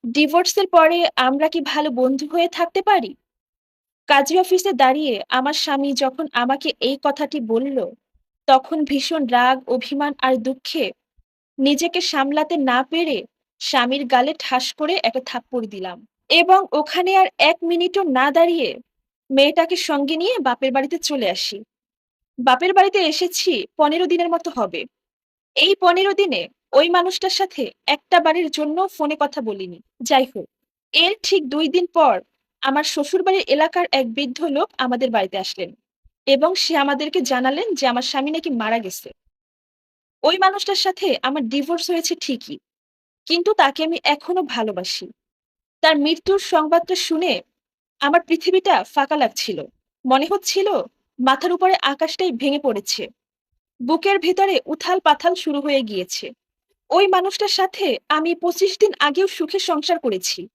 ডিভোর্সের পরে আমরা কি ভালো বন্ধু হয়ে থাকতে পারি? কাজী অফিসে দাঁড়িয়ে আমার স্বামী যখন আমাকে এই কথাটি বলল, তখন ভীষণ রাগ, অভিমান আর দুঃখে নিজেকে সামলাতে না পেরে স্বামীর গালে ঠাস করে একটা থাপ্পড় দিলাম। এবং ওখানে আর ১ মিনিটও না দাঁড়িয়ে মেয়েটাকে সঙ্গে নিয়ে বাপের বাড়িতে চলে আসি। বাপের বাড়িতে এসেছি ১৫ দিনের মতো হবে। এই ১৫ দিনে ওই মানুষটার সাথে একটা বারের জন্য ফোনে কথা বলিনি। যাই হোক, এর ঠিক ২ দিন পর আমার শ্বশুরবাড়ির এলাকার এক বৃদ্ধ লোক আমাদের বাড়িতে আসলেন এবং সে আমাদেরকে জানালেন যে আমার স্বামী নাকি মারা গেছে। ওই মানুষটার সাথে আমার ডিভোর্স হয়েছে ঠিকই, কিন্তু তাকে আমি এখনো ভালোবাসি। তার মৃত্যুর সংবাদটা শুনে আমার পৃথিবীটা ফাঁকা লাগছিল। মনে হচ্ছিল মাথার উপরে আকাশটাই ভেঙে পড়েছে। বুকের ভেতরে উথাল-পাথাল শুরু হয়ে গিয়েছে। ওই মানুষটার সাথে আমি ২৫ দিন আগেও সুখে সংসার করেছি।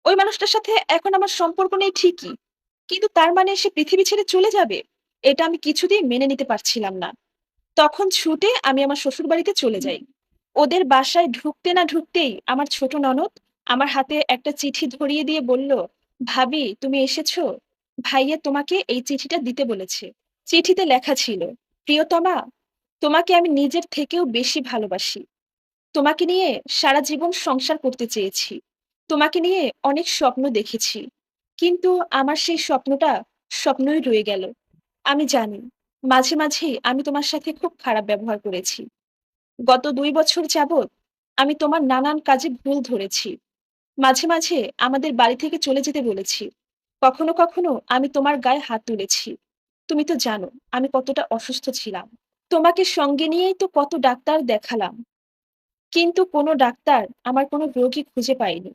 ওই মানুষটার সাথে এখন আমার সম্পর্ক নেই ঠিকই। কিন্তু তার মানে সে পৃথিবী ছেড়ে চলে যাবে? এটা আমি কিছুতেই মেনে নিতে পারছিলাম না। তখন ছুটে আমি আমার শ্বশুরবাড়িতে চলে যাই। ওদের বাসায় ঢুকতে না ঢুকতেই আমার ছোট ননদ আমার হাতে একটা চিঠি ধরিয়ে দিয়ে বলল, "ভাবি, তুমি এসেছো? ভাইয়া তোমাকে এই চিঠিটা দিতে বলেছে।" চিঠিতে লেখা ছিল, "প্রিয়তমা, তোমাকে আমি নিজের থেকেও বেশি ভালোবাসি। তোমাকে নিয়ে সারা জীবন সংসার করতে চেয়েছি। তোমাকে নিয়ে অনেক স্বপ্ন দেখেছি। কিন্তু আমার সেই স্বপ্নটা স্বপ্নই রয়ে গেল। আমি জানি, মাঝে, মাঝেই আমি তোমার সাথে খুব খারাপ ব্যবহার করেছি। গত ২ বছর যাবৎ আমি তোমার নানান কাজে ভুল ধরেছি। মাঝে, মাঝে আমাদের বাড়ি থেকে চলে যেতে বলেছি। কখনো, কখনো আমি তোমার গায়ে হাত তুলেছি। তুমি তো জানো আমি কতটা অসুস্থ ছিলাম। তোমাকে সঙ্গে নিয়েই তো কত ডাক্তার দেখালাম। কিন্তু কোনো ডাক্তার আমার কোনো রোগই খুঁজে পায়নি।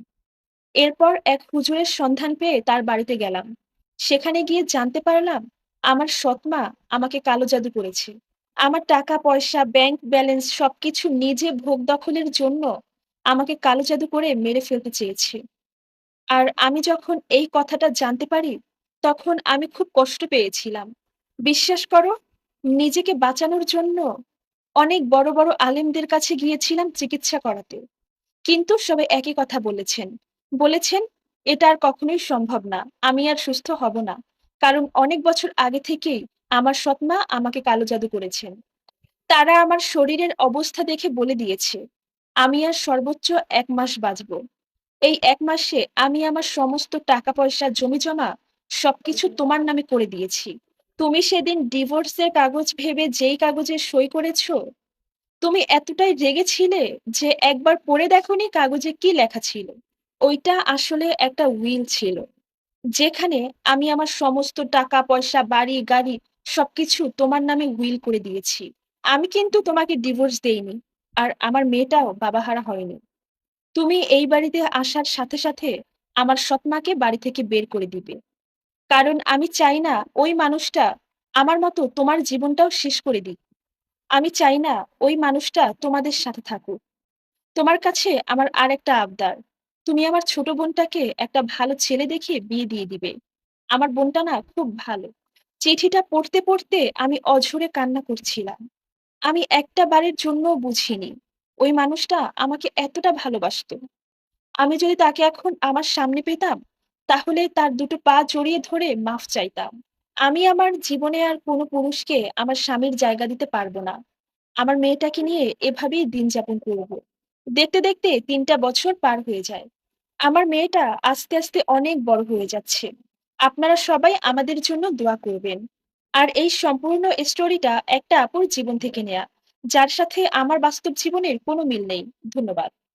এরপর এক হুজুরের সন্ধান পেয়ে তার বাড়িতে গেলাম। সেখানে গিয়ে জানতে পারলাম আমার সৎমা আমাকে কালো জাদু করেছে। আমার টাকা-পয়সা, ব্যাংক ব্যালেন্স সবকিছু নিজে ভোগ দখলের জন্য আমাকে কালো জাদু করে মেরে ফেলতে চেয়েছে। আর আমি যখন এই কথাটা জানতে পারি, তখন আমি খুব কষ্ট পেয়েছিলাম। বিশ্বাস করো, নিজেকে বাঁচানোর জন্য অনেক বড়, বড় আলেমদের কাছে গিয়েছিলাম চিকিৎসা করাতে। কিন্তু সবাই একই কথা বলেছেন। বলেছেন, "এটা আর কখনোই সম্ভব না। আমি আর সুস্থ হব না।" কারণ অনেক বছর আগে থেকেই আমার সৎমা আমাকে কালো জাদু করেছেন। তারা আমার শরীরের অবস্থা দেখে বলে দিয়েছে, আমি আর সর্বোচ্চ ১ মাস বাঁচব। এই ১ মাসে আমি আমার সমস্ত টাকা-পয়সা, জমিজমা সবকিছু তোমার নামে করে দিয়েছি। তুমি সেদিন ডিভোর্সের কাগজ ভেবে যেই কাগজে সই করেছ, তুমি এতটাই রেগেছিলে যে একবার পড়ে দেখোনি কাগজে কি লেখা ছিল? ওইটা আসলে একটা উইল ছিল। যেখানে আমি আমার সমস্ত টাকা-পয়সা, বাড়ি-গাড়ি সবকিছু তোমার নামে উইল করে দিয়েছি। আমি কিন্তু তোমাকে ডিভোর্স দেইনি। আর আমার মেয়েটাও বাবাহারা হয়নি। তুমি এই বাড়িতে আসার সাথে, সাথে আমার সৎমাকে বাড়ি থেকে বের করে দিবে। কারণ আমি চাই না ওই মানুষটা আমার মতো তোমার জীবনটাও শেষ করে দিক। আমি চাই না ওই মানুষটা তোমাদের সাথে থাকুক। তোমার কাছে আমার আরেকটা আবদার। তুমি আমার ছোট বোনটাকে একটা ভালো ছেলে দেখে বিয়ে দিয়ে দিবে। আমার বোনটা না খুব ভালো। চিঠিটা পড়তে, পড়তে আমি অঝরে কান্না করছিলাম। আমি একটা বারের জন্যও বুঝিনি ওই মানুষটা আমাকে এতটা ভালোবাসতো। আমি যদি তাকে এখন আমার সামনে পেতাম, তাহলে তার দুটো পা জড়িয়ে ধরে মাফ চাইতাম। আমি আমার জীবনে আর কোনো পুরুষকে আমার স্বামীর জায়গা দিতে পারব না। আমার মেয়েটাকে নিয়ে এভাবেই দিন যাপন করব। দেখতে, দেখতে ৩ টা বছর পার হয়ে যায়। আমার মেয়েটা আস্তে, আস্তে অনেক বড় হয়ে যাচ্ছে। আপনারা সবাই আমাদের জন্য দোয়া করবেন। আর এই সম্পূর্ণ স্টোরিটা একটা আপুর জীবন থেকে নেয়া, যার সাথে আমার বাস্তব জীবনের কোনো মিল নেই। ধন্যবাদ।